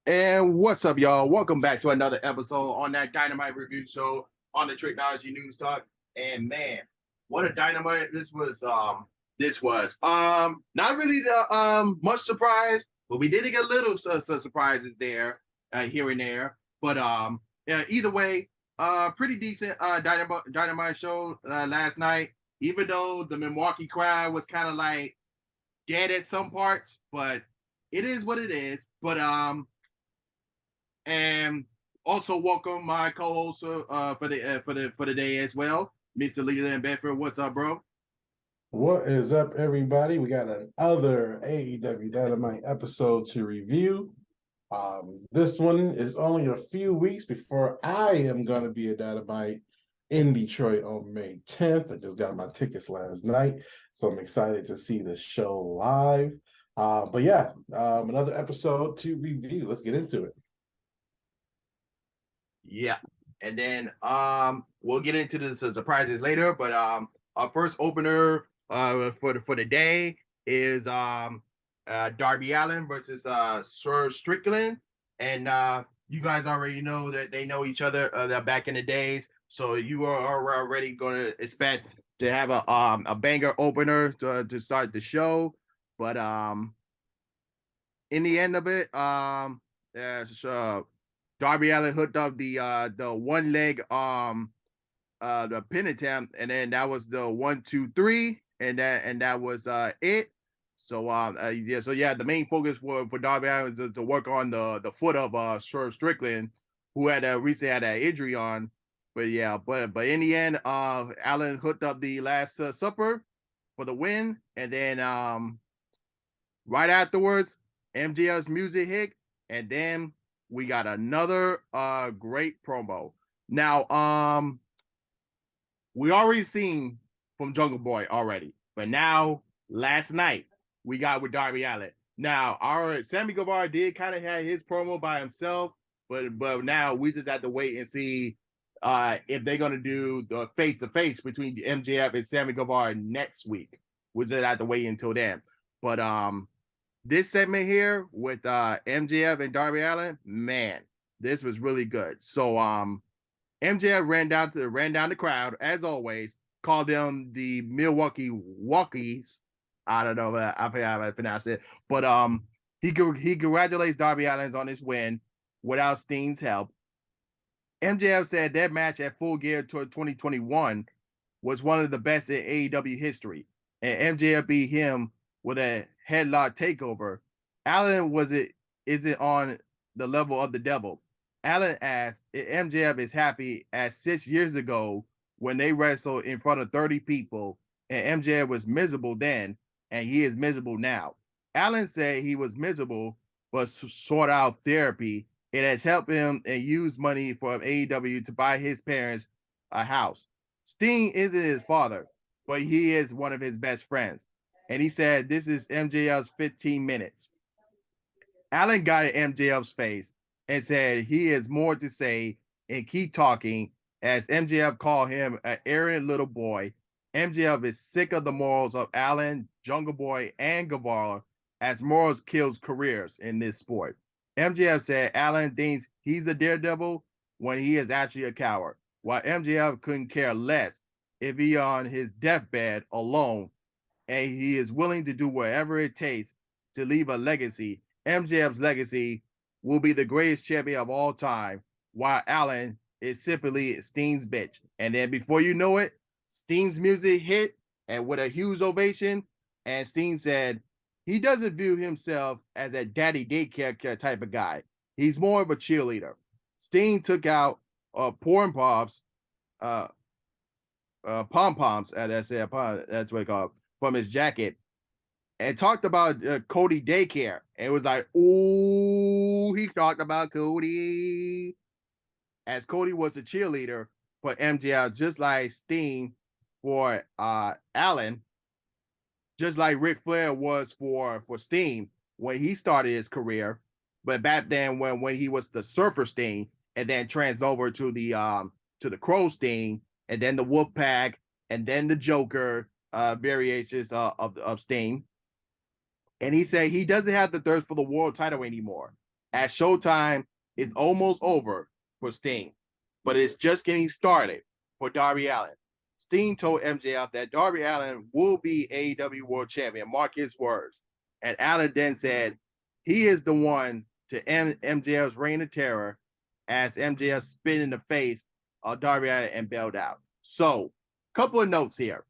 And what's up, y'all? Welcome back to another episode on that Dynamite review show on the Tricology News Talk. And man, what a dynamite this was. Not really the much surprise, but we did get little surprises there, here and there. But yeah, either way, pretty decent dynamite show last night. Even though the Milwaukee crowd was kind of like dead at some parts, but it is what it is. But and also welcome my co-host for the day as well, Mr. Leland Benford. What's up, bro? What is up, everybody? We got another AEW Dynamite episode to review. This one is only a few weeks before I am going to be a Dynamite in Detroit on May 10th. I just got my tickets last night, so I'm excited to see the show live. But yeah, another episode to review. Let's get into it. Yeah, and then we'll get into the surprises later. But our first opener for the day is Darby Allin versus Sir Strickland, and you guys already know that they know each other back in the days, so you are already going to expect to have a banger opener to start the show. But in the end of it, yeah, so Darby Allin hooked up the one leg the pin attempt, and then that was the 1, 2, 3, and that was it. So yeah, so yeah, the main focus for Darby Allin is to work on the foot of Sir Strickland, who had recently had an injury on. But yeah, but in the end, Allin hooked up the last supper for the win, and then right afterwards, MJF's music hit, and then we got another great promo. Now, we already seen from Jungle Boy already, but now last night we got with Darby Allin. Now, our Sammy Guevara did kind of have his promo by himself, but now we just have to wait and see if they're gonna do the face to face between MJF and Sammy Guevara next week. We just have to wait until then. But this segment here with MJF and Darby Allin, man, this was really good. So MJF ran down the crowd as always, called them the Milwaukee Walkies. I don't know, I forgot how to pronounce it, but he congratulates Darby Allin on his win without Sting's help. MJF said that match at Full Gear Tour 2021 was one of the best in AEW history, and MJF beat him with a headlock takeover. Allin is it on the level of the devil? Allin asked if MJF is happy as 6 years ago when they wrestled in front of 30 people and MJF was miserable then and he is miserable now. Allin said he was miserable but sought out therapy. It has helped him and used money from AEW to buy his parents a house. Sting isn't his father, but he is one of his best friends. And he said this is MJF's 15 minutes. Allin got in MJF's face and said he has more to say and keep talking as MJF called him an arrogant little boy. MJF is sick of the morals of Allin, Jungle Boy, and Guevara as morals kills careers in this sport. MJF said Allin thinks he's a daredevil when he is actually a coward, while MJF couldn't care less if he on his deathbed alone and he is willing to do whatever it takes to leave a legacy. MJF's legacy will be the greatest champion of all time, while Allin is simply Sting's bitch. And then before you know it, Sting's music hit and with a huge ovation. And Sting said he doesn't view himself as a daddy daycare type of guy. He's more of a cheerleader. Sting took out porn pops, pom poms, that's what they call it, from his jacket and talked about Cody daycare. And it was like, oh, he talked about Cody. As Cody was a cheerleader for MJF, just like Sting for Allin, just like Ric Flair was for Sting when he started his career. But back then, when he was the Surfer Sting, and then trans over to the Crow Sting, and then the Wolf Pack, and then the Joker variations of Sting. And he said he doesn't have the thirst for the world title anymore. as Showtime is almost over for Sting, but it's just getting started for Darby Allin. Sting told MJF that Darby Allin will be AEW World Champion. Mark his words. And Allin then said he is the one to end MJF's reign of terror as MJF spit in the face of Darby Allin and bailed out. So, couple of notes here.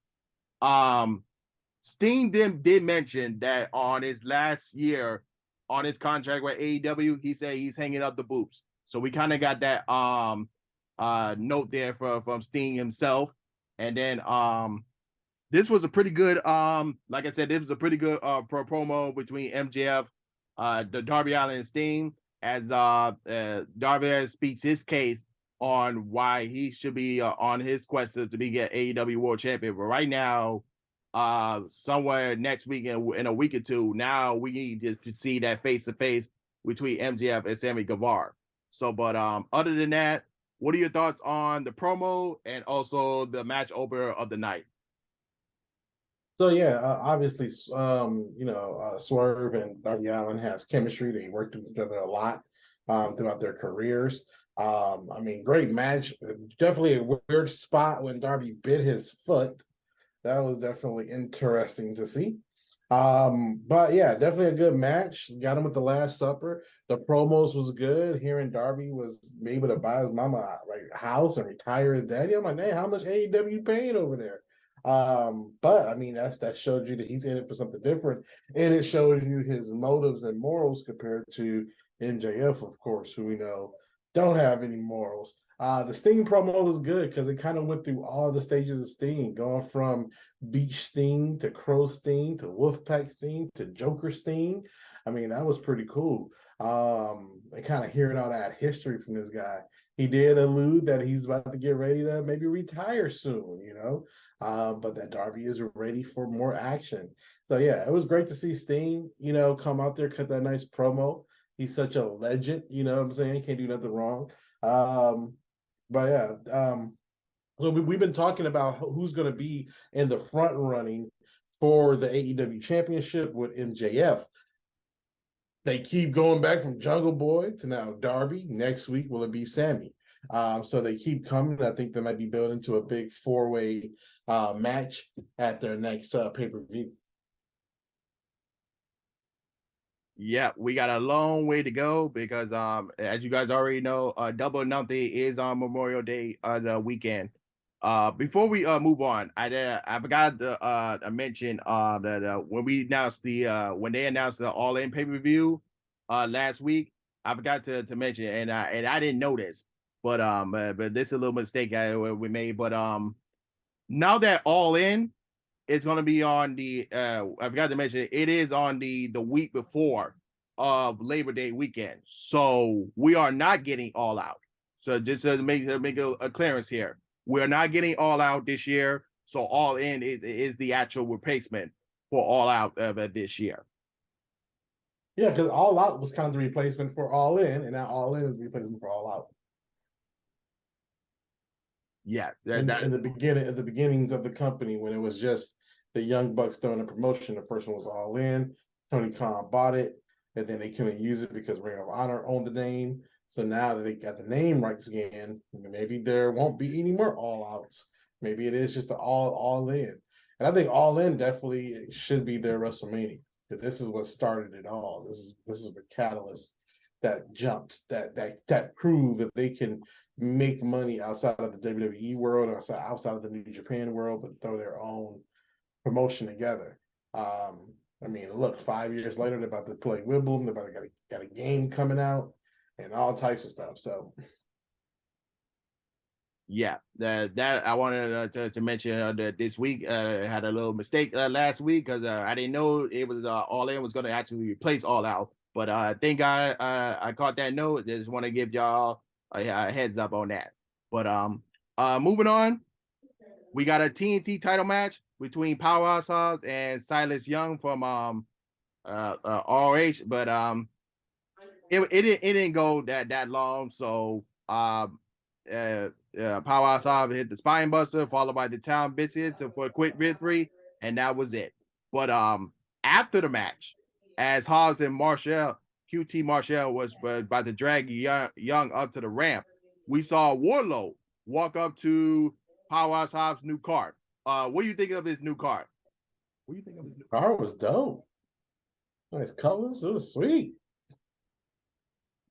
Sting did mention that on his last year on his contract with AEW, he said he's hanging up the boots. So we kind of got that note there from Sting himself. And then this was a pretty good like I said, this was a pretty good promo between MJF, the Darby Allin and Sting, as Darby Allin speaks his case on why he should be on his quest to be get AEW World Champion. But right now, somewhere next week in a week or two, now we need to see that face to face between MJF and Sammy Guevara. So, but other than that, what are your thoughts on the promo and also the match opener of the night? So yeah, obviously, Swerve and Darby Allin has chemistry. They worked with each other a lot throughout their careers. I mean, great match. Definitely a weird spot when Darby bit his foot. That was definitely interesting to see. But yeah, definitely a good match. Got him with the Last Supper. The promos was good. Hearing Darby was able to buy his mama a house and retire his daddy. I'm like, hey, how much AEW paid over there? But I mean, that showed you that he's in it for something different, and it shows you his motives and morals compared to MJF, of course, who we know don't have any morals. The Sting promo was good because it kind of went through all the stages of Sting, going from Beach Sting to Crow Sting to Wolfpack Sting to Joker Sting. I mean, that was pretty cool. And kind of hearing all that history from this guy. He did allude that he's about to get ready to maybe retire soon, but that Darby is ready for more action. So yeah, it was great to see Sting, come out there, cut that nice promo. He's such a legend, you know what I'm saying? He can't do nothing wrong. But yeah, so we've been talking about who's going to be in the front running for the AEW Championship with MJF. They keep going back from Jungle Boy to now Darby. Next week, will it be Sammy? So they keep coming. I think they might be building to a big four-way match at their next pay-per-view. Yeah, we got a long way to go because as you guys already know, Double or Nothing is on Memorial Day the weekend. Before we move on, I forgot to mention that when we announced when they announced the All In pay-per-view last week, I forgot to mention, and I didn't know this, but this is a little mistake we made. But now that All In, it's going to be on the I forgot to mention it is on the week before of Labor Day weekend, so we are not getting All Out. So just to make a clearance here, we're not getting All Out this year. So All In is the actual replacement for All Out this year. Yeah, because All Out was kind of the replacement for All In, and now All In is the replacement for All Out. Yeah, in the beginnings of the company, when it was just the Young Bucks throwing a promotion, the first one was All In. Tony Khan bought it, and then they couldn't use it because Ring of Honor owned the name. So now that they got the name rights again, maybe there won't be any more All Outs. Maybe it is just the All In. And I think All In definitely should be their WrestleMania, because this is what started it all. This is the catalyst that jumped, that proved that they can make money outside of the WWE world, or outside of the New Japan world, but throw their own promotion together. I mean, look, 5 years later, they're about to play Wimbledon. They're about to got a game coming out and all types of stuff. So, yeah, that I wanted to mention that this week had a little mistake last week because I didn't know it was All In was going to actually replace All Out. But I think I caught that note. Just want to give y'all a heads up on that. But moving on, we got a TNT title match between Powerhouse Hobbs and Silas Young from ROH. But it didn't go that long. So Powerhouse Hobbs hit the spine buster, followed by the Town Biscuits for a quick victory, and that was it. But after the match, as Hobbs and Marshall QT Marshall was about to drag Young up to the ramp, we saw Wardlow walk up to Powerhouse Hobbs' new card. What do you think of his new card? What do you think of his new card? Was dope. Nice colors. It was sweet.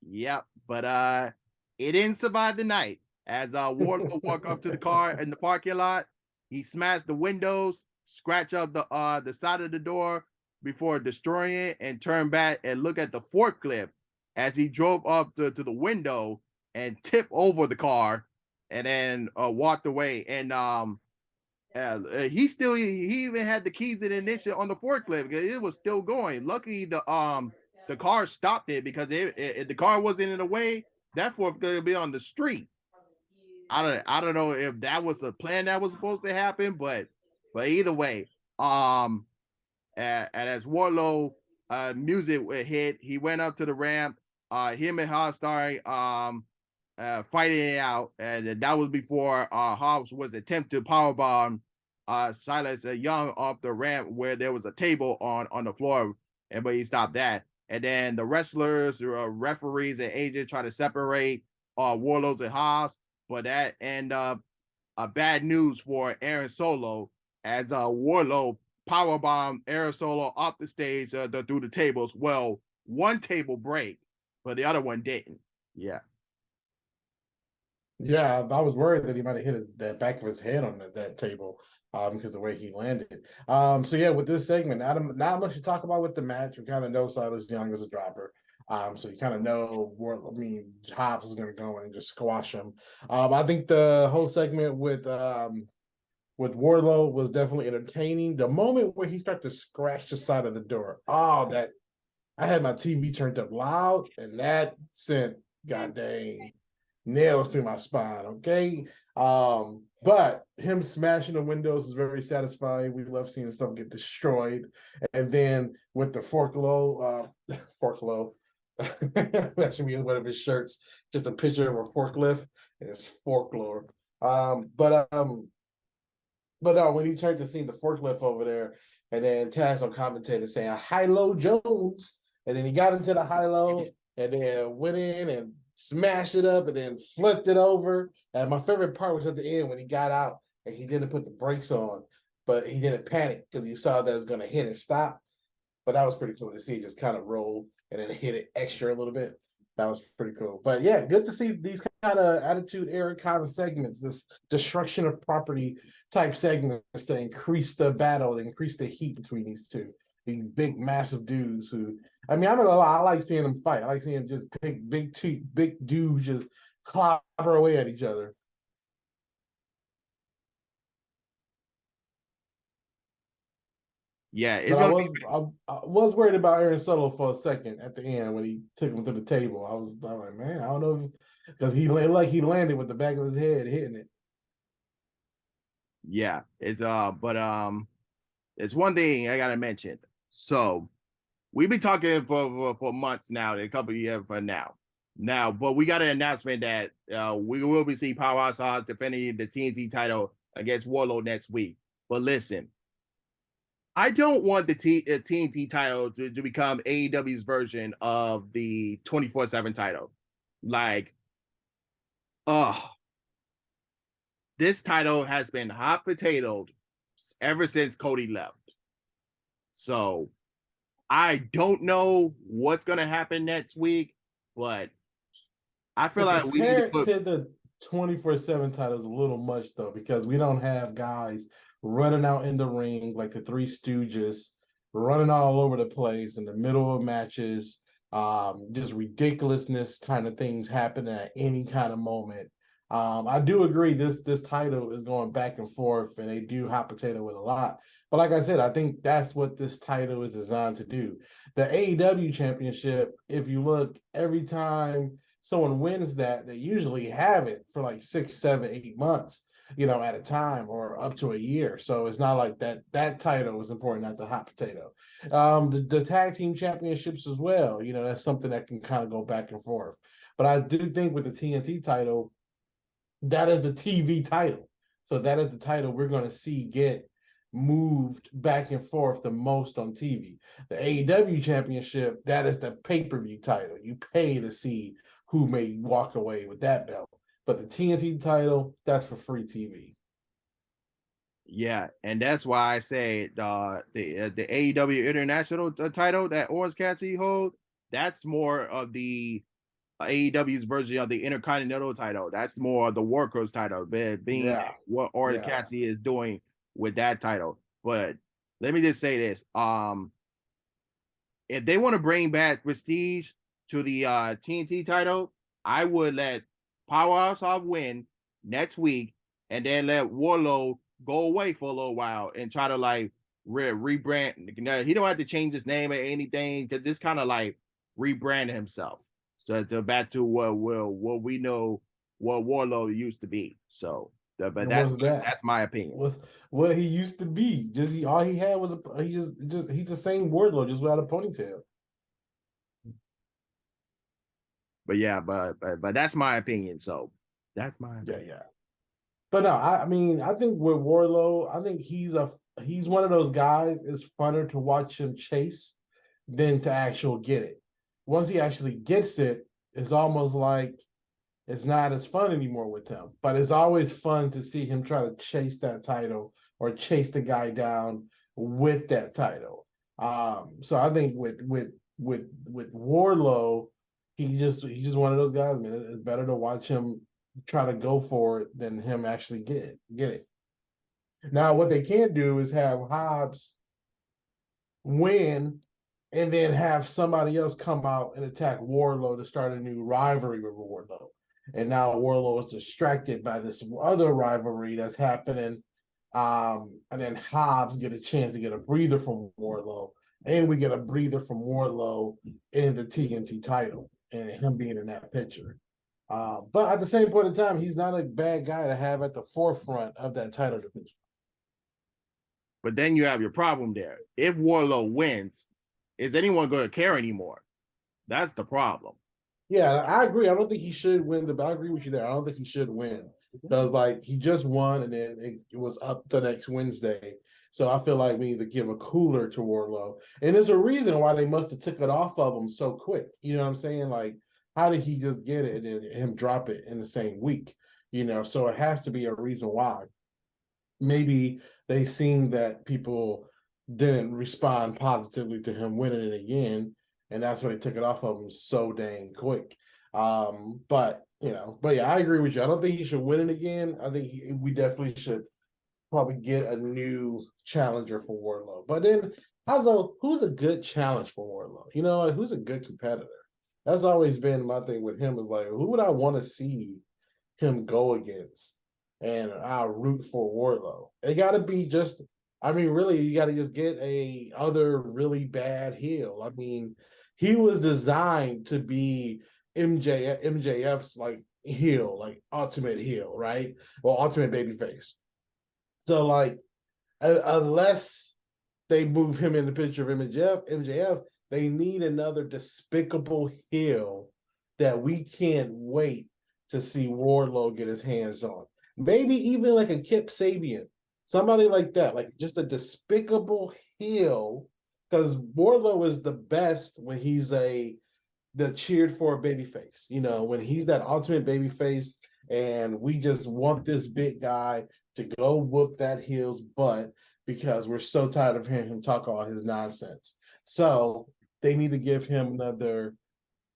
Yep, but it didn't survive the night. As Wardlow walked up to the car in the parking lot, he smashed the windows, scratched up the side of the door before destroying it, and turned back and looked at the forklift as he drove up to the window and tipped over the car, and then walked away. And he even had the keys to the ignition on the forklift because it was still going. Luckily, the car stopped it because if the car wasn't in the way, that forklift could be on the street. I don't know if that was a plan that was supposed to happen, but either way, and as Wardlow music hit, he went up to the ramp. Him and Hobbs started fighting it out, and that was before Hobbs was attempt to powerbomb Silas Young off the ramp where there was a table on the floor, but he stopped that. And then the wrestlers, referees, and agents try to separate Warlords and Hobbs, but that ended up bad news for Aaron Solo as Warlow powerbombed Aaron Solo off the stage through the tables. Well, one table break, but the other one didn't. Yeah. Yeah, I was worried that he might have hit the back of his head on that table because of the way he landed. So yeah, with this segment, not much to talk about with the match. We kind of know Silas Young is a dropper. So you kind of know where, Hobbs is going to go in and just squash him. I think the whole segment with Wardlow was definitely entertaining. The moment where he started to scratch the side of the door, that I had my TV turned up loud, and that sent god dang nails through my spine. Okay, but him smashing the windows is very satisfying. We love seeing stuff get destroyed, and then with the forklow, that should be one of his shirts. Just a picture of a forklift, and it's forklow. But when he turned to see the forklift over there, and then Taz on commentator saying "High-low Jones," and then he got into the high-low, and then went in and smashed it up, and then flipped it over. And my favorite part was at the end when he got out and he didn't put the brakes on, but he didn't panic because he saw that it was going to hit and stop. But that was pretty cool to see, just kind of roll and then hit it extra a little bit. That was pretty cool. But yeah, good to see these kind of attitude era kind of segments, this destruction of property type segments to increase the battle, increase the heat between these two. These big, massive dudes who, I'm not gonna lie, I like seeing them fight. I like seeing just big dudes just clobber away at each other. Yeah, but I was worried about Aaron Solo for a second at the end when he took him to the table. I was like, man, I don't know, because he landed with the back of his head hitting it. Yeah, it's it's one thing I gotta mention. So we've been talking for months now, a couple of years for now. But we got an announcement that we will be seeing Powerhouse Hobbs defending the TNT title against Wardlow next week. But listen, I don't want the TNT title to become AEW's version of the 24/7 title. Like, this title has been hot potatoed ever since Cody left. So I don't know what's going to happen next week, but I feel like we need to put to the 24/7 titles a little much though, because we don't have guys running out in the ring like the Three Stooges, running all over the place in the middle of matches. Just ridiculousness kind of things happen at any kind of moment. I do agree this title is going back and forth, and they do hot potato it a lot. But like I said, I think that's what this title is designed to do. The AEW championship, if you look, every time someone wins that, they usually have it for like 6, 7, 8 months, at a time, or up to a year. So it's not like that title is important, not the hot potato. The tag team championships as well, that's something that can kind of go back and forth. But I do think with the TNT title, that is the TV title. So that is the title we're going to see get moved back and forth the most on TV. The AEW championship, that is the pay-per-view title. You pay to see who may walk away with that belt. But the TNT title, that's for free TV. Yeah, and that's why I say the AEW International title that Orange Cassidy hold, that's more of the AEW's version of the Intercontinental title. That's more of the Workers title, being Yeah. what Orange Yeah. Cassidy is doing with that title. But let me just say this: if they want to bring back Prestige to the TNT title, I would let Powerhouse win next week, and then let Warlow go away for a little while and try to like rebrand. He don't have to change his name or anything because just kind of like rebrand himself. So to back to what we know what Warlow used to be. So, but And that's what's that? that's my opinion. Was what he used to be. Just he all he had was he's the same Wardlow, just without a ponytail. But yeah, but that's my opinion. So that's my opinion. Yeah. But no, I mean, I think with Warlow, I think he's one of those guys. It's funner to watch him chase than to actually get it. Once he actually gets it, it's almost like it's not as fun anymore with him. But it's always fun to see him try to chase that title or chase the guy down with that title. So I think with Warlow, he's just one of those guys, man. It's better to watch him try to go for it than him actually get it. Now, what they can't do is have Hobbs win and then have somebody else come out and attack Warlow to start a new rivalry with Warlow. And now Warlow is distracted by this other rivalry that's happening. And then Hobbs get a chance to get a breather from Warlow. And we get a breather from Warlow in the TNT title and him being in that picture. But at the same point in time, he's not a bad guy to have at the forefront of that title division. But then you have your problem there. If Warlow wins, is anyone going to care anymore? That's the problem. Yeah, I agree. I don't think he should win but I agree with you there. I don't think he should win because like he just won and then it was up the next Wednesday. So I feel like we need to give a cooler to Warlow. And there's a reason why they must have took it off of him so quick. You know what I'm saying? Like, how did he just get it and him drop it in the same week? So it has to be a reason why. Maybe they seen that people didn't respond positively to him winning it again, and that's why they took it off of him so dang quick. But yeah, I agree with you. I don't think he should win it again. I think we definitely should probably get a new challenger for Warlow. But then, who's a good challenge for Warlow? Who's a good competitor? That's always been my thing with him. Is like, who would I want to see him go against? And I'll root for Warlow. It got to be just. I mean, really, you got to just get a other really bad heel. I mean, he was designed to be MJF's like heel, like ultimate heel, right? Or ultimate babyface. So like, unless they move him in the picture of MJF, they need another despicable heel that we can't wait to see Wardlow get his hands on. Maybe even like a Kip Sabian, somebody like that, like just a despicable heel. Because Wardlow is the best when he's the cheered for babyface. When he's that ultimate babyface, and we just want this big guy to go whoop that heel's butt because we're so tired of hearing him talk all his nonsense. So they need to give him another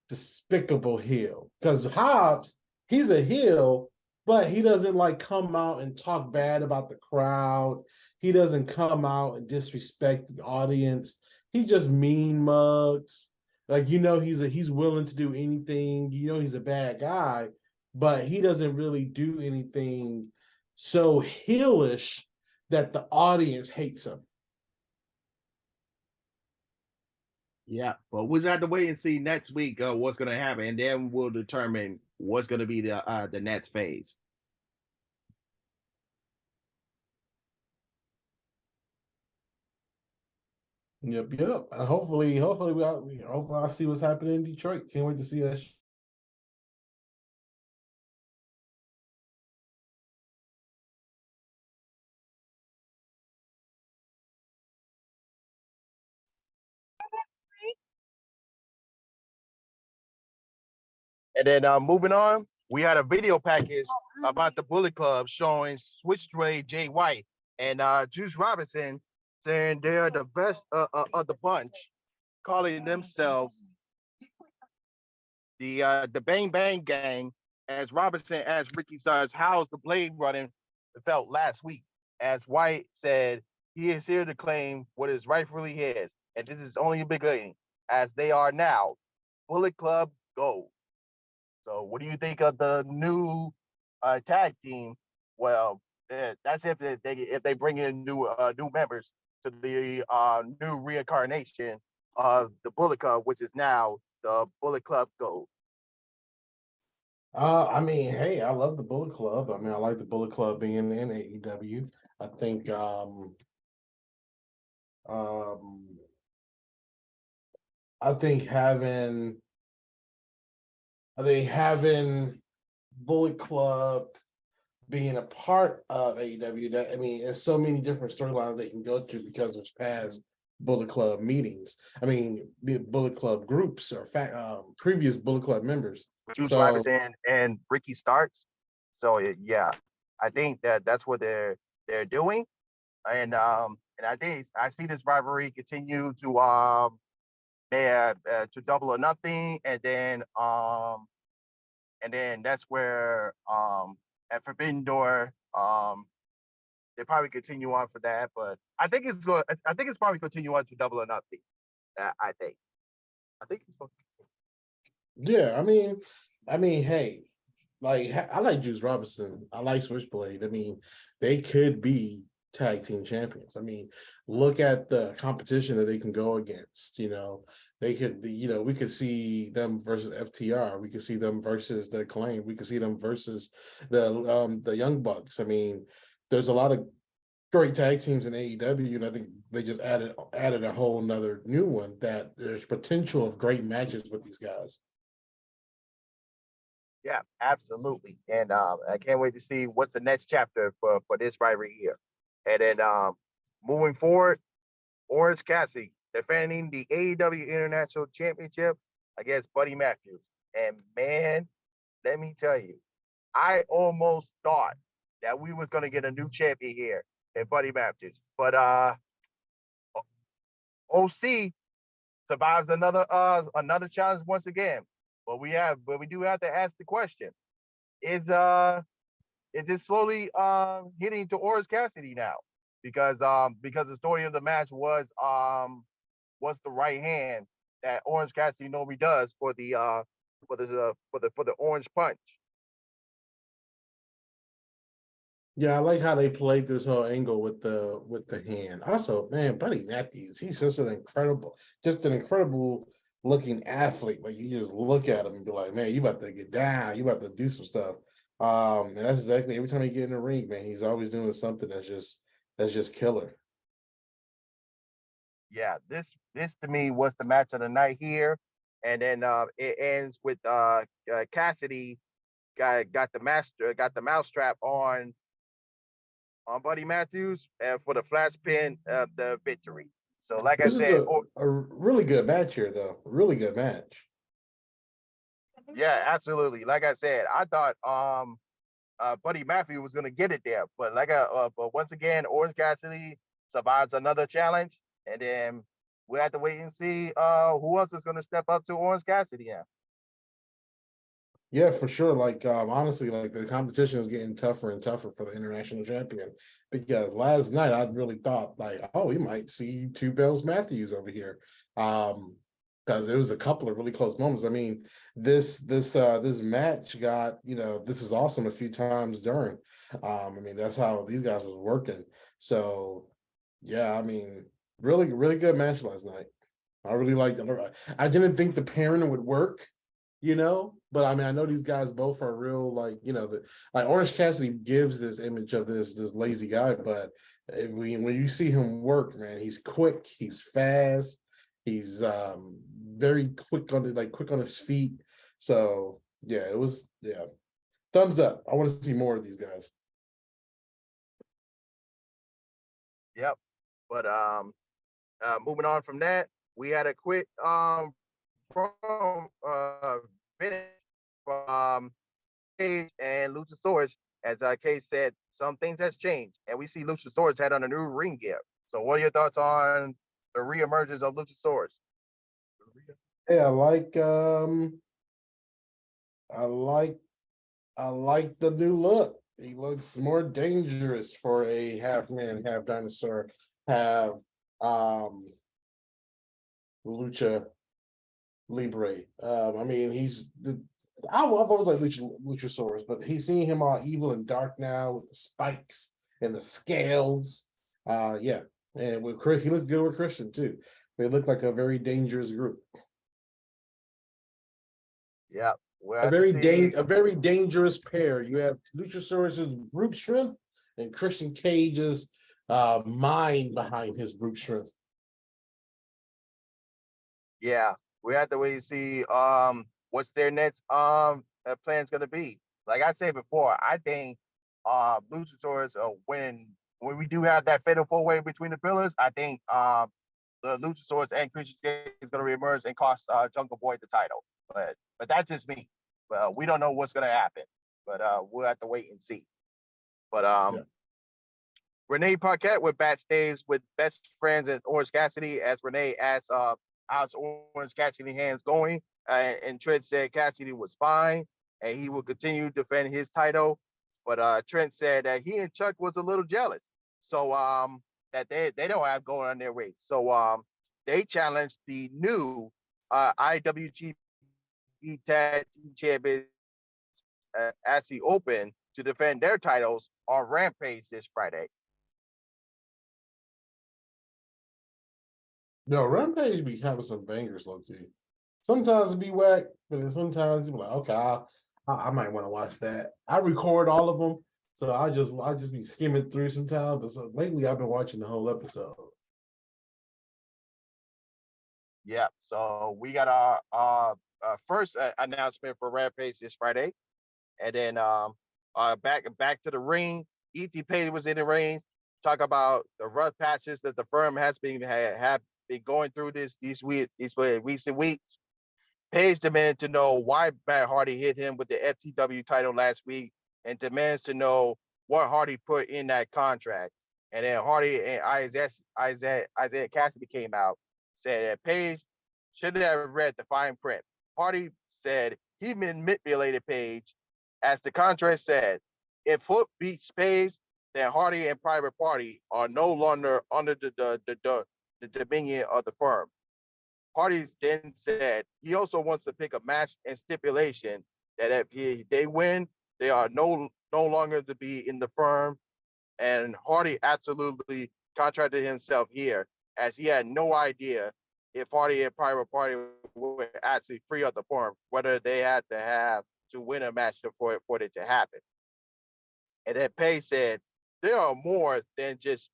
despicable heel because Hobbs, he's a heel, but he doesn't like come out and talk bad about the crowd. He doesn't come out and disrespect the audience. He just mean mugs. Like he's willing to do anything. He's a bad guy, but he doesn't really do anything so heelish that the audience hates him. Yeah, but we'll just have to wait and see next week what's going to happen, and then we'll determine what's going to be the next phase. Yep. Hopefully I'll see what's happening in Detroit. Can't wait to see that. And then moving on, we had a video package about the Bullet Club showing Switchblade Jay White and Juice Robinson saying they're the best of the bunch, calling themselves the Bang Bang Gang. As Robinson asked Ricky Starks, how's the blade running? It felt last week. As White said, he is here to claim what is rightfully his, and this is only a beginning, as they are now. Bullet Club Gold. So, what do you think of the new tag team? Well, that's if they bring in new members to the new reincarnation of the Bullet Club, which is now the Bullet Club Gold. I mean, hey, I love the Bullet Club. I mean, I like the Bullet Club being in AEW. I think um I think having Bullet Club being a part of AEW, that I mean, there's so many different storylines they can go to because there's past Bullet Club meetings. I mean, the Bullet Club groups or previous Bullet Club members. Juice So Robinson and Ricky Starks. So yeah, I think that's what they're doing, and I think I see this rivalry continue to Double or Nothing, and then that's where at Forbidden Door they probably continue on for that, but I think it's probably continue on to Double or Nothing. I think it's going to yeah, I mean, hey, like I like Juice Robinson. I like Switchblade. I mean, they could be tag team champions. I mean, look at the competition that they can go against. You know, they could. You know, we could see them versus FTR. We could see them versus the Acclaim. We could see them versus the Young Bucks. I mean, there's a lot of great tag teams in AEW, and I think they just added a whole another new one that there's potential of great matches with these guys. Yeah, absolutely. And I can't wait to see what's the next chapter for this rivalry here. And then moving forward, Orange Cassidy defending the AEW International Championship against Buddy Matthews. And man, let me tell you, I almost thought that we was gonna get a new champion here in Buddy Matthews. But OC survives another challenge once again. But we do have to ask the question: Is it slowly hitting to Orange Cassidy now? Because the story of the match was the right hand that Orange Cassidy normally does for the Orange Punch. Yeah, I like how they played this whole angle with the hand. Also, man, Buddy Matthews, he's just an incredible looking athlete. Like you just look at him and be like, man, you about to get down, you about to do some stuff. And that's exactly every time he get in the ring, man, he's always doing something that's just killer. Yeah, this to me was the match of the night here, and then it ends with Cassidy got the mousetrap on Buddy Matthews for the flash pin of the victory. So, like I This is said, a really good match here, though. Really good match. yeah, absolutely. Like I said, I thought Buddy Matthews was gonna get it there, but but once again, Orange Cassidy survives another challenge, and then we have to wait and see who else is gonna step up to Orange Cassidy now. Yeah, for sure. Like honestly, like the competition is getting tougher and tougher for the international champion because last night I really thought like, oh, we might see Two Bells Matthews over here. Because there was a couple of really close moments. I mean, this match got, this is awesome a few times during. I mean, that's how these guys was working. So yeah, I mean, really, really good match last night. I really liked it. I didn't think the pairing would work, but I mean, I know these guys both are real, like, like Orange Cassidy gives this image of this lazy guy, but when you see him work, man, he's quick, he's fast, he's very quick on his feet. So yeah, thumbs up. I want to see more of these guys. Yep. But moving on from that, we had a quick from finish from Cage and Luchasaurus. As Cage said, some things has changed, and we see Luchasaurus had on a new ring gear. So, what are your thoughts on the reemergence of Luchasaurus? Yeah, I like I like the new look. He looks more dangerous for a half man, half dinosaur, have Lucha Libre. I mean, I've always liked Luchasaurus, but he's seeing him all evil and dark now with the spikes and the scales. Yeah, and with Chris, he looks good with Christian too. They look like a very dangerous group. Yeah, we'll have to see. A very dangerous pair. You have Luchasaurus's brute strength and Christian Cage's mind behind his brute strength. Yeah, we have to wait and see what's their next plan's gonna be. Like I said before, I think Luchasaurus when we do have that fatal four way between the pillars, I think the Luchasaurus and Christian Cage is gonna reemerge and cost Jungle Boy the title. But that's just me. Well, we don't know what's gonna happen, but we'll have to wait and see. But Yeah. Renee Paquette with backstage with best friends and Orange Cassidy as Renee asked how's Orange Cassidy hands going, and Trent said Cassidy was fine and he will continue to defend his title. But Trent said that he and Chuck was a little jealous, so that they don't have going on their race. So they challenged the new IWGP Tag Team Champions at the Open to defend their titles on Rampage this Friday. No, Rampage be having some bangers, low key. Sometimes it be whack, but then sometimes you be like, okay, I might want to watch that. I record all of them, so I just be skimming through sometimes. But so lately, I've been watching the whole episode. Yeah, so we got our first announcement for Rampage this Friday, and then back to the ring. E.T. Page was in the ring. Talk about the rough patches that the firm has been have been going through these recent weeks. Page demanded to know why Matt Hardy hit him with the FTW title last week, and demands to know what Hardy put in that contract. And then Hardy and Isaiah Cassidy came out, said that Page should have read the fine print. Hardy said he manipulated Page, as the contract said, if Hook beats Page, then Hardy and Private Party are no longer under the dominion of the firm. Hardy then said he also wants to pick a match and stipulation that if they win, they are no longer to be in the firm. And Hardy absolutely contracted himself here, as he had no idea if Hardy and Private Party would actually free up the firm, whether they had to have to win a match for it to happen. And then Page said there are more than just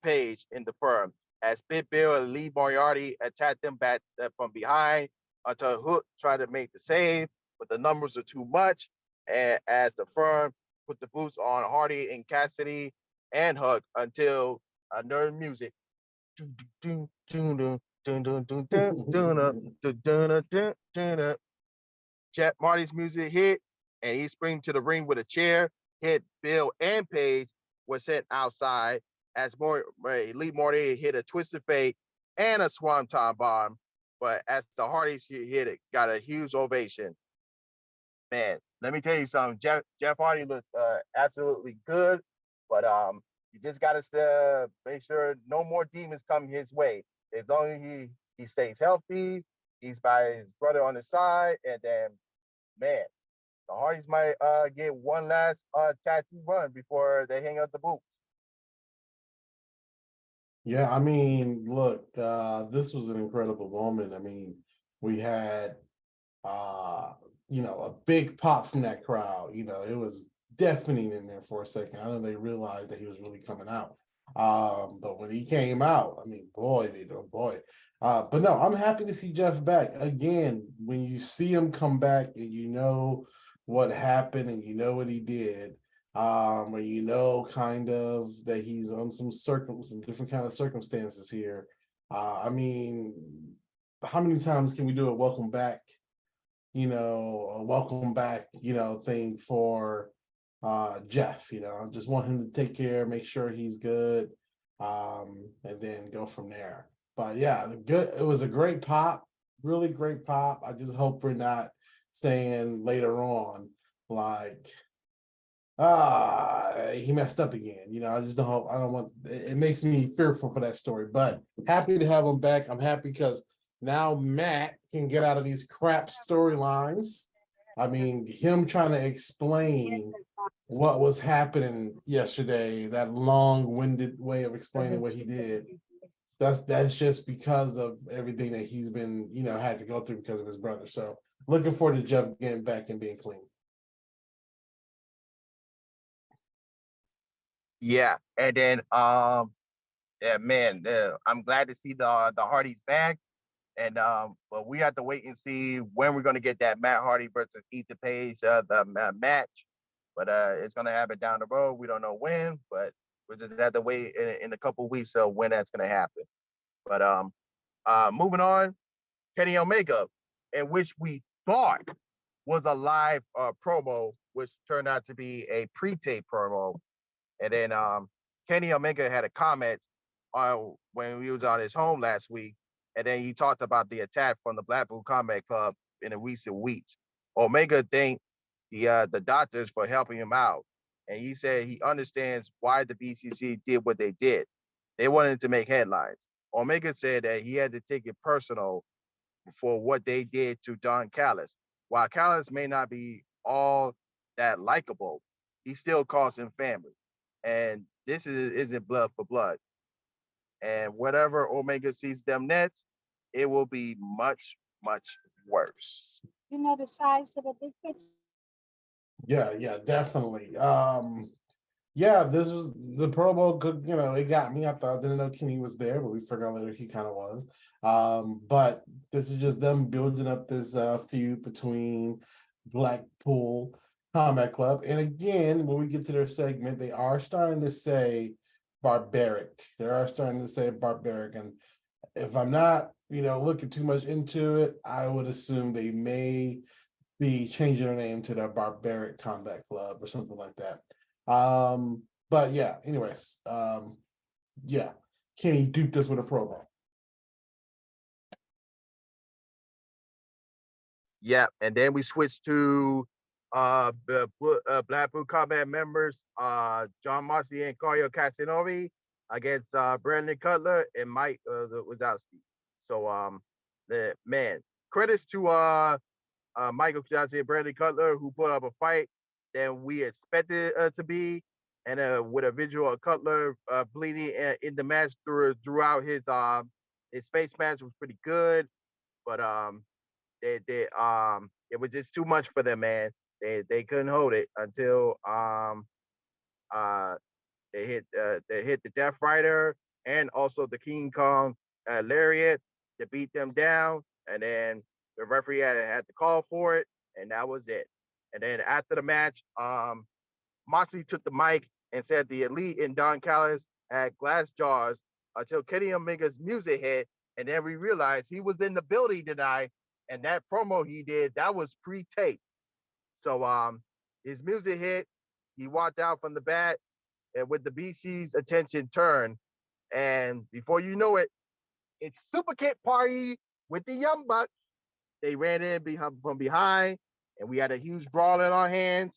Page in the firm, as Big Bill and Lee Moriarty attacked them back from behind until Hook tried to make the save, but the numbers are too much. And as the firm put the boots on Hardy and Cassidy and Hook until nerd music. Jeff Marty's music hit, and he sprang to the ring with a chair, hit Bill and Page, was sent outside as Lee Morty hit a twisted fate and a swanton bomb. But as the Hardys hit it, got a huge ovation. Man, let me tell you something. Jeff Hardy looks absolutely good, but you just got to make sure no more demons come his way. As long as he stays healthy, he's by his brother on the side, and then man, the Hardys might get one last tattoo run before they hang up the boots. Yeah, I mean, look, this was an incredible moment. I mean, we had a big pop from that crowd. It was deafening in there for a second. I know they realized that he was really coming out. But when he came out, I mean, boy. But no, I'm happy to see Jeff back. Again, when you see him come back and you know what happened and you know what he did, or kind of that he's on some different kind of circumstances here. I mean, how many times can we do a welcome back a welcome back, thing for Jeff. I just want him to take care, make sure he's good, and then go from there. But yeah, it was a great pop, really great pop. I just hope we're not saying later on like he messed up again. I just don't want it makes me fearful for that story. But happy to have him back. I'm happy because now Matt can get out of these crap storylines. I mean, him trying to explain what was happening yesterday, that long-winded way of explaining what he did. That's just because of everything that he's been, had to go through because of his brother. So looking forward to Jeff getting back and being clean. Yeah, and then yeah, man, I'm glad to see the Hardys back, and but we have to wait and see when we're gonna get that Matt Hardy versus Ethan Page match. But it's gonna happen down the road. We don't know when, but we just have to wait in a couple of weeks of when that's gonna happen. But moving on, Kenny Omega, in which we thought was a live promo, which turned out to be a pre-tape promo. And then Kenny Omega had a comment when he was on his home last week, and then he talked about the attack from the Blackpool Combat Club in the recent weeks. Omega thanked the doctors for helping him out, and he said he understands why the BCC did what they did. They wanted to make headlines. Omega said that he had to take it personal for what they did to Don Callis. While Callis may not be all that likable, he still calls him family. And this isn't blood for blood. And whatever Omega sees them next, it will be much, much worse. The size of the big picture. Yeah, definitely. Yeah, this was the promo. Good, it got me. I didn't know Kenny was there, but we figured out later he kind of was. But this is just them building up this feud between Blackpool Combat Club, and again, when we get to their segment, they are starting to say barbaric. They are starting to say barbaric, and if I'm not, looking too much into it, I would assume they may be changing their name to the Barbaric Combat Club or something like that. But yeah, anyways, yeah, Kenny duped us with a promo. Yeah, and then we switched to the Blackpool Combat members, John Moxley and Carlo Castagnoli against Brandon Cutler and Mike Wazowski. So the man, credits to Michael Johnson and Brandon Cutler, who put up a fight than we expected to be, and with a visual of Cutler bleeding in the match throughout his face match was pretty good, but they it was just too much for them, man. They couldn't hold it until uh they hit the Death Rider and also the King Kong lariat to beat them down, and then the referee had to call for it, and that was it. And then after the match, Moxley took the mic and said the Elite and Don Callis had glass jars until Kenny Omega's music hit, and then we realized he was in the building tonight, and that promo he did, that was pre-taped. So his music hit, he walked out from the bat, and with the BC's attention turned, and before you know it, it's Super Kit Party with the Young Bucks. They ran in from behind, and we had a huge brawl in our hands.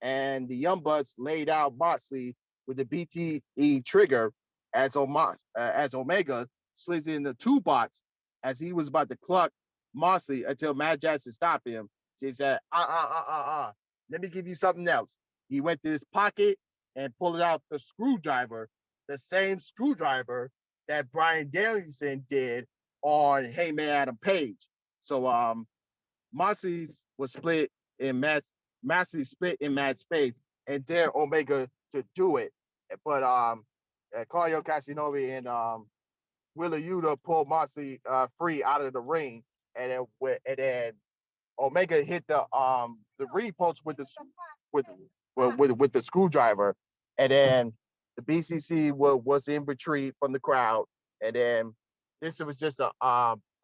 And the Young Bucks laid out Moxley with the BTE trigger as Omega slid in the toolbox as he was about to cluck Moxley until Matt Jackson stopped him. So he said, let me give you something else. He went to his pocket and pulled out the screwdriver, the same screwdriver that Brian Danielson did on Heyman Adam Page. So Moxley was split in Moxley split in Matt's face and dared Omega to do it. But Claudio Castagnoli and Wheeler Yuta pulled Moxley free out of the ring, and then Omega hit the ring post with the screwdriver, and then the BCC was in retreat from the crowd, and then this was just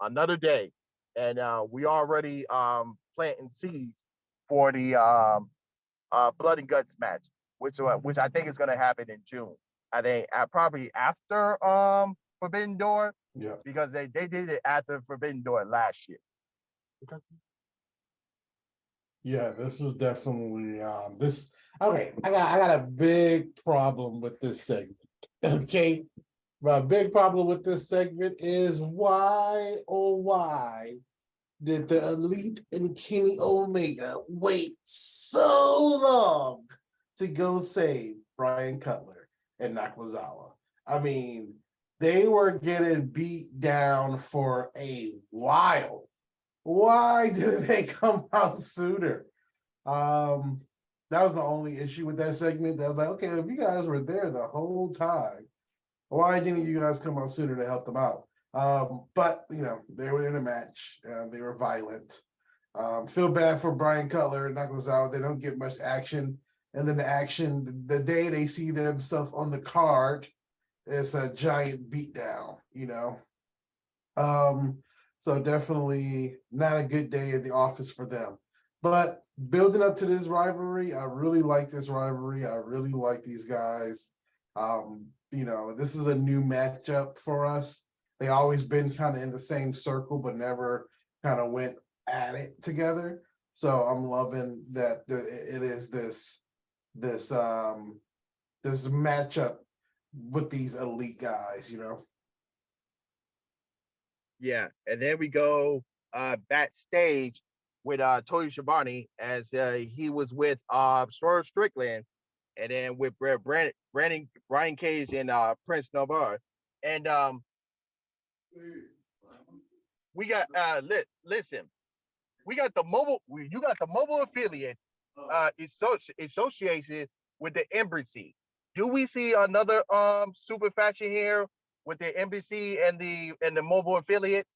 another day, and we already planting seeds for the blood and guts match, which I think is going to happen in June. I think probably after Forbidden Door, Yeah. because they did it after Forbidden Door last year. Yeah, this was definitely this. Okay, I got a big problem with this segment. Okay, my big problem with this segment is why, oh why, did the Elite and Kenny Omega wait so long to go save Brian Cutler and Nakazawa? I mean, they were getting beat down for a while. Why didn't they come out sooner? That was my only issue with that segment. I was like, okay, if you guys were there the whole time, why didn't you guys come out sooner to help them out? But you know, they were in a match. They were violent. Feel bad for Brian Cutler and Nakazawa. They don't get much action. And then the action, the day they see themselves on the card, it's a giant beatdown, you know. So definitely not a good day at the office for them. But building up to this rivalry, I really like this rivalry. I really like these guys. You know, this is a new matchup for us. They always been kind of in the same circle, but never kind of went at it together. So I'm loving that it is this matchup with these elite guys, you know. Yeah, and then we go backstage with Tony Schiavone as he was with Swerve Strickland, and then with Brian Cage and Prince Navarre, and we got listen, we got the mobile. You got the mobile affiliate association with the embassy. Do we see another super faction here with the embassy and the mobile affiliates?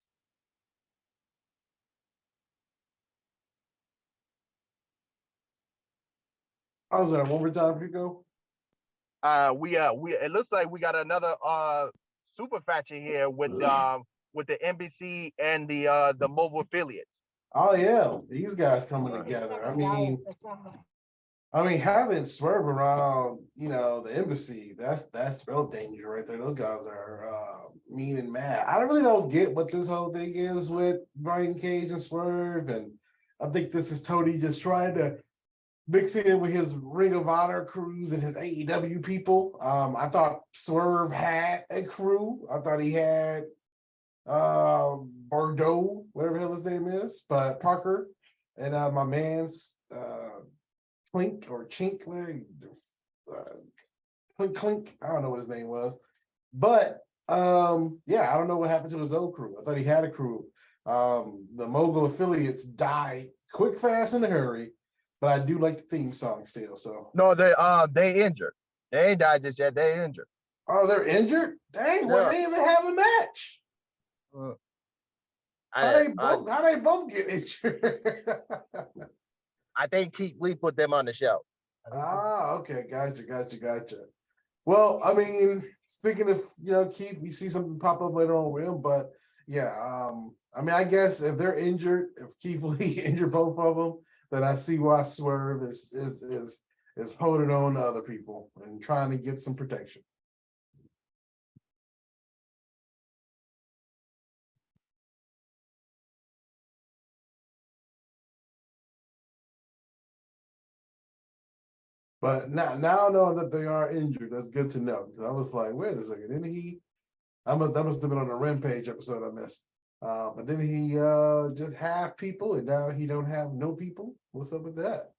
I was there one more time, Rico. We it looks like we got another super faction here with the NBC and the mobile affiliates. Oh yeah, these guys coming together. I mean, having Swerve around, you know, the embassy, that's real danger right there. Those guys are mean and mad. I really don't get what this whole thing is with Brian Cage and Swerve, and I think this is Tony just trying to mix it in with his Ring of Honor crews and his AEW people. I thought Swerve had a crew. I thought he had Bordeaux, whatever the hell his name is, but Parker and my man's Clink or Chink, Clink, I don't know what his name was, but yeah, I don't know what happened to his old crew. I thought he had a crew. The mogul affiliates died quick, fast, in a hurry, but I do like the theme song still. So no, they injured. They ain't died just yet. They injured. Oh, they're injured? Dang, well, they even have a match. How they both get injured? I think Keith Lee put them on the show. Okay, gotcha. Well, I mean, speaking of, you know, Keith, we see something pop up later on with him, but yeah, I mean, I guess if they're injured, if Keith Lee injured both of them, then I see why Swerve is holding on to other people and trying to get some protection. But now knowing that they are injured, that's good to know. Because I was like, wait a second, didn't he? That must have been on a Rampage episode I missed. But then he just have people, and now he don't have no people. What's up with that?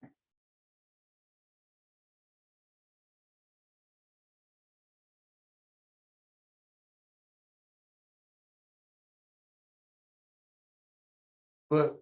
But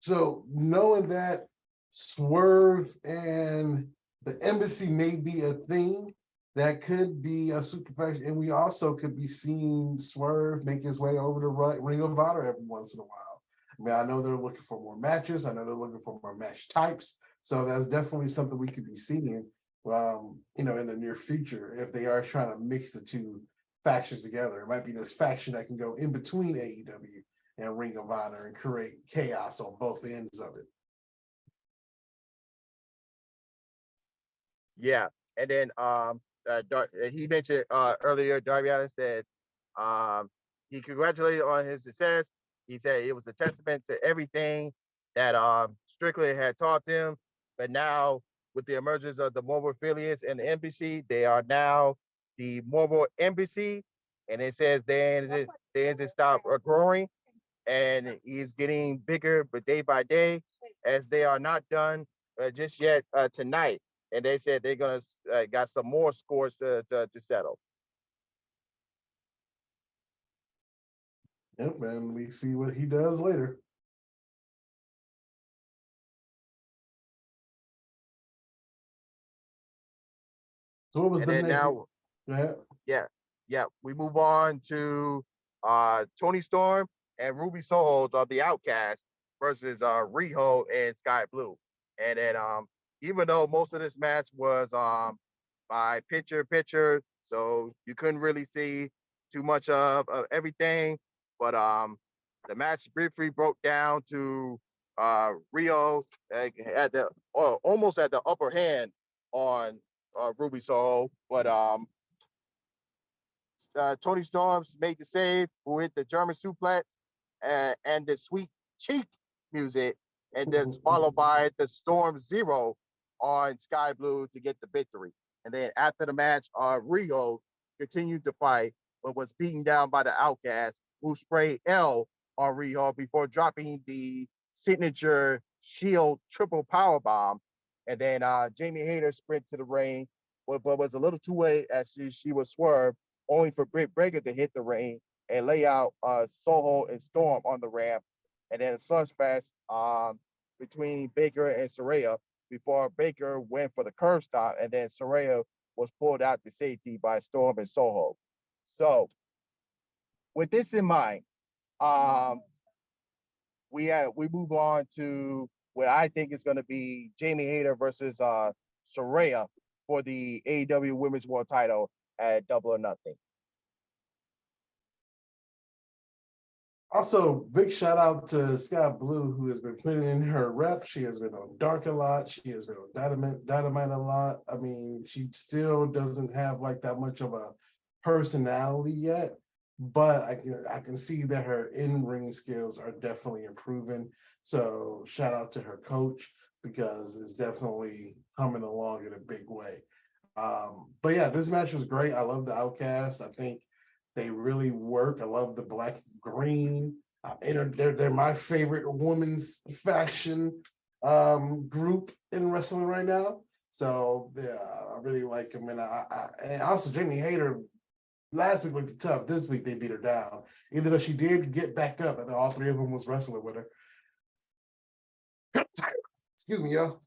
so knowing that Swerve and the embassy may be a thing, that could be a super faction, and we also could be seeing Swerve make his way over to Ring of Honor every once in a while. I mean, I know they're looking for more matches. I know they're looking for more match types. So that's definitely something we could be seeing, you know, in the near future if they are trying to mix the two factions together. It might be this faction that can go in between AEW and Ring of Honor and create chaos on both ends of it. Yeah, and then he mentioned earlier, Darby Allin said he congratulated on his success. He said it was a testament to everything that Strickland had taught them. But now, with the emergence of the mobile affiliates and the embassy, they are now the mobile embassy, and it says they didn't stop growing, and he's getting bigger, but day by day, as they are not done just yet tonight. And they said they're gonna got some more scores to settle. Yep, and we see what he does later. So what was And the then next? now, Go ahead. yeah, we move on to Tony Storm and Ruby Soho of the Outcast versus Riho and Sky Blue. And then even though most of this match was by picture, so you couldn't really see too much of everything, but the match briefly broke down to Rio at the almost at the upper hand on Ruby Soho, but Tony Storms made the save, who hit the German suplex and the sweet cheek music, and then followed by the Storm Zero on Sky Blue to get the victory. And then after the match, Rio continued to fight, but was beaten down by the Outcast, who sprayed L on Rio before dropping the signature Shield triple power bomb. And then Jamie Hayter sprint to the ring, but was a little too late as she was swerved, only for Britt Baker to hit the ring and lay out Soho and Storm on the ramp. And then a slugfest between Baker and Saraya before Baker went for the curb stop, and then Saraya was pulled out to safety by Storm and Soho. So, with this in mind, we move on to what I think is going to be Jamie Hayter versus Saraya for the AEW Women's World Title at Double or Nothing. Also, big shout out to Scott Blue, who has been putting in her rep. She has been on Dark a lot. She has been on Dynamite a lot. I mean, she still doesn't have like that much of a personality yet, but I can see that her in-ring skills are definitely improving. So shout out to her coach, because it's definitely coming along in a big way. But yeah, this match was great. I love the Outcast. I think they really work. I love the black green. They're my favorite women's faction group in wrestling right now. So yeah, I really like them. And also Jamie Hayter. Last week was tough. This week they beat her down. Even though she did get back up, and all three of them was wrestling with her. Excuse me, yo.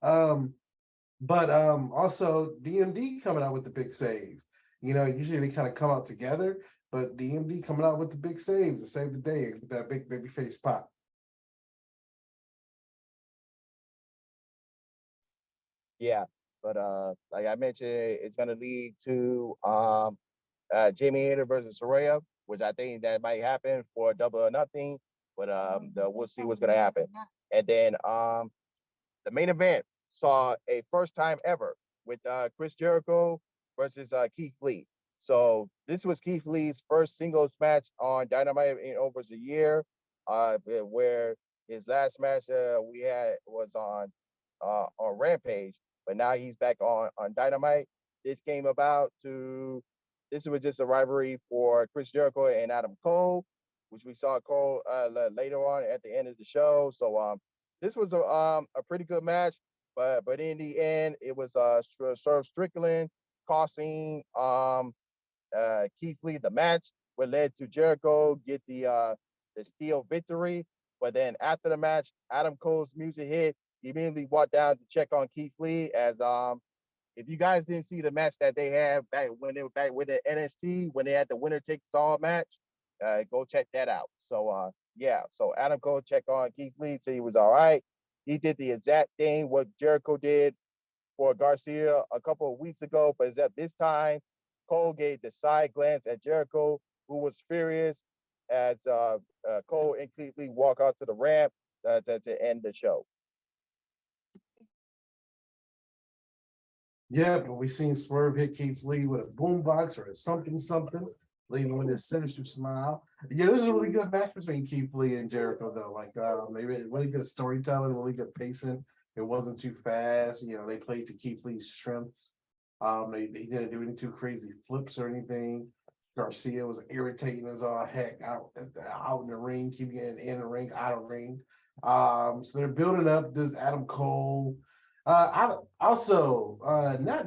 But also DMD coming out with the big save. Usually they kind of come out together, but DMD coming out with the big saves to save the day with that big baby face pop. Yeah, but like I mentioned, it's gonna lead to Jamie Hayter versus Saraya, which I think that might happen for Double or Nothing. But we'll see what's gonna happen. And then the main event saw a first time ever with Chris Jericho versus Keith Lee. So this was Keith Lee's first singles match on Dynamite in over a year, where his last match we had was on Rampage, but now he's back on Dynamite. This came about to this was just a rivalry for Chris Jericho and Adam Cole, which we saw Cole later on at the end of the show. So this was a pretty good match, but in the end, it was Swerve Strickland costing Keith Lee the match, what led to Jericho get the steel victory. But then after the match, Adam Cole's music hit. He immediately walked down to check on Keith Lee. As if you guys didn't see the match that they had back when they were back with the NXT, when they had the winner takes all match, go check that out. So yeah, so Adam Cole checked on Keith Lee, so he was all right. He did the exact thing what Jericho did for Garcia a couple of weeks ago, but at this time, Cole gave the side glance at Jericho, who was furious. as Cole and Keith Lee walk out to the ramp to end the show. Yeah, but we seen Swerve hit Keith Lee with a boombox or a something, leaving with his sinister smile. Yeah, this is a really good match between Keith Lee and Jericho, though. Like, maybe really good storytelling, really good pacing. It wasn't too fast. You know, they played to Keith Lee's strengths. They didn't do any too crazy flips or anything. Garcia was irritating as all heck out in the ring, keeping it in the ring, out of ring. So they're building up this Adam Cole. Not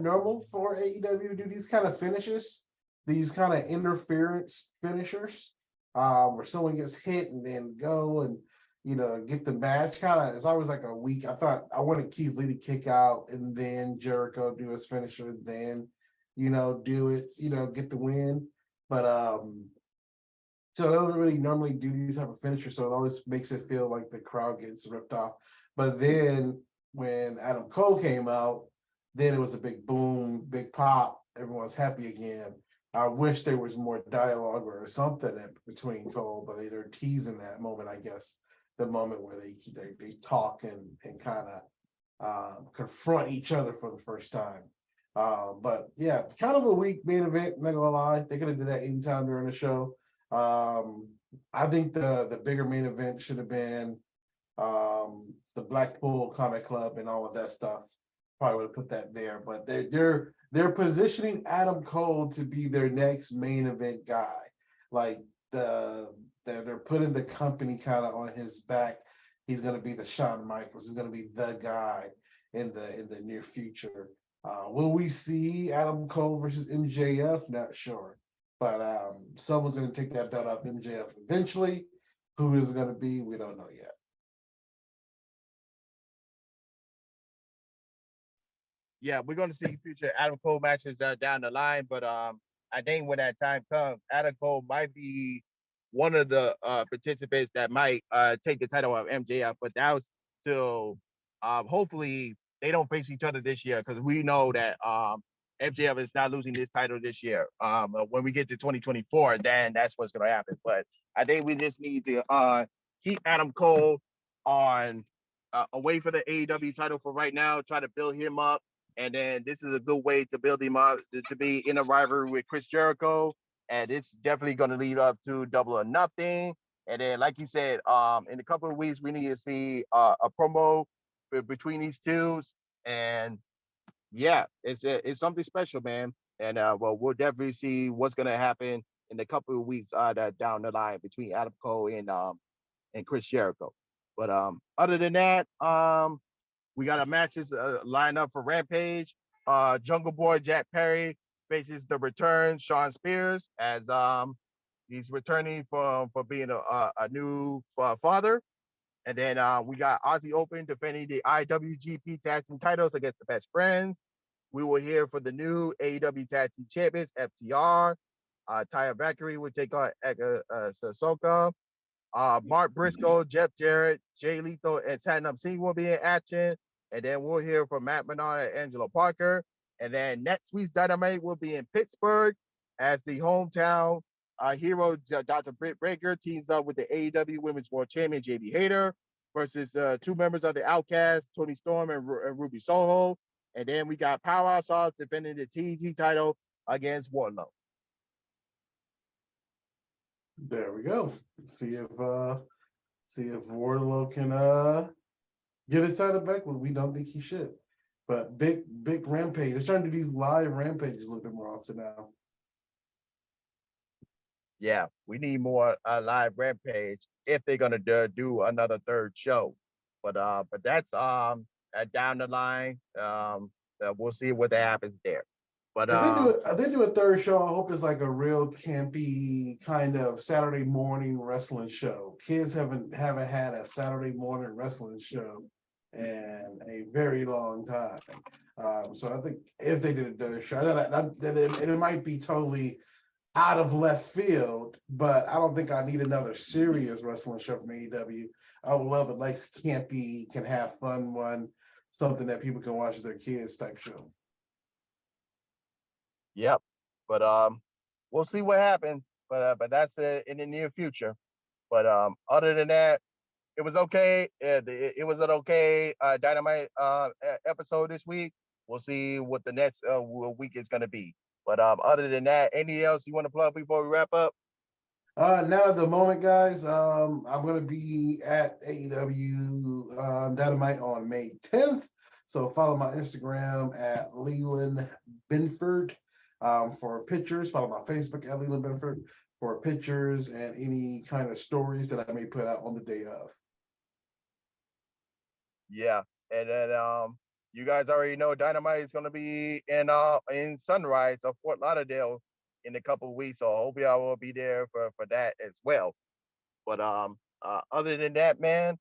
normal for AEW to do these kind of finishes, these kind of interference finishers, where someone gets hit and then go and get the match. Kind of, it's always like a week. I wanted Keith Lee to kick out and then Jericho do his finisher, then do it, get the win. But so they don't really normally do these type of finishers, so it always makes it feel like the crowd gets ripped off. But then when Adam Cole came out, then it was a big boom, big pop. Everyone's happy again. I wish there was more dialogue or something between Cole, but they're teasing that moment, I guess, the moment where they talk and kind of confront each other for the first time. But yeah, kind of a weak main event, not gonna lie. They could have did that anytime during the show. I think the bigger main event should have been the Blackpool Comic Club and all of that stuff. Probably would have put that there, but they're positioning Adam Cole to be their next main event guy. Like they're putting the company kind of on his back. He's going to be the Shawn Michaels. He's going to be the guy in the near future. Will we see Adam Cole versus MJF? Not sure, but someone's going to take that belt off MJF eventually. Who is it going to be? We don't know yet. Yeah, we're going to see future Adam Cole matches down the line, but I think when that time comes, Adam Cole might be one of the participants that might take the title of MJF, but that was still hopefully they don't face each other this year, because we know that MJF is not losing this title this year. When we get to 2024, then that's what's going to happen. But I think we just need to keep Adam Cole on away for the AEW title for right now, try to build him up. And then this is a good way to build him up to be in a rivalry with Chris Jericho. And it's definitely going to lead up to Double or Nothing. And then, like you said, in a couple of weeks, we need to see a promo between these two. And yeah, it's something special, man. And well, we'll definitely see what's going to happen in a couple of weeks down the line between Adam Cole and Chris Jericho. But other than that, we got our matches lined up for Rampage. Jungle Boy Jack Perry faces the return Sean Spears as he's returning for being a new father. And then we got Aussie Open defending the IWGP Tag Team titles against the Best Friends. We will hear for the new AEW Tag Team Champions, FTR. Taya Valkyrie will take on Eka Sassoka. Mark Briscoe, Jeff Jarrett, Jay Lethal, and Satnam Singh will be in action. And then we'll hear from Matt Menard and Angelo Parker. And then next week's Dynamite will be in Pittsburgh as the hometown hero, Dr. Britt Baker, teams up with the AEW Women's World Champion, JB Hayter, versus two members of the Outcast, Tony Storm and Ruby Soho. And then we got Powerhouse Hobbs defending the TNT title against Wardlow. There we go. See if Wardlow can get his title back when we don't think he should. But big Rampage. They're trying to do these live Rampages a little bit more often now. Yeah, we need more live Rampage if they're gonna do another third show. But that's down the line. We'll see what happens there. But if they do a third show, I hope it's like a real campy kind of Saturday morning wrestling show. Kids haven't had a Saturday morning wrestling show in a very long time. So I think if they did a third show, it might be totally out of left field, but I don't think I need another serious wrestling show from AEW. I would love a nice campy, can have fun one, something that people can watch with their kids type show. Yep. But we'll see what happens. but that's in the near future. But other than that, it was okay. It was an okay Dynamite episode this week. We'll see what the next week is going to be. But other than that, anything else you want to plug before we wrap up? Now at the moment, guys, I'm gonna be at AEW Dynamite on May 10th. So follow my Instagram at Leland Benford for pictures. Follow my Facebook at Leland Benford for pictures and any kind of stories that I may put out on the day of. Yeah, and then you guys already know Dynamite is going to be in Sunrise of Fort Lauderdale in a couple of weeks. So I hope y'all will be there for that as well. But other than that, man,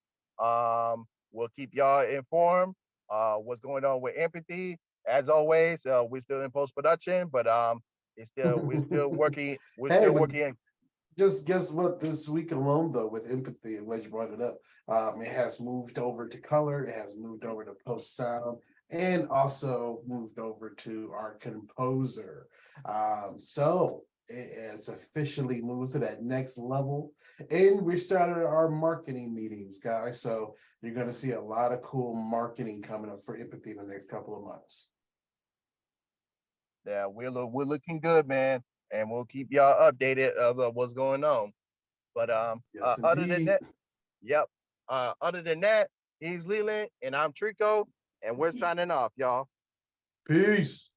we'll keep y'all informed. What's going on with Empathy? As always, we're still in post production, but we're still working. We're Hey, still but working. just guess what? This week alone, though, with Empathy, and glad you brought it up, it has moved over to color. It has moved over to post sound, and also moved over to our composer. So it has officially moved to that next level, and we started our marketing meetings, guys. So you're going to see a lot of cool marketing coming up for Empathy in the next couple of months. Yeah, we're looking good, man, and we'll keep y'all updated of what's going on. But Yes, other than indeed. that, yep. Other than that, he's Leland, and I'm Trico, and we're signing off, y'all. Peace.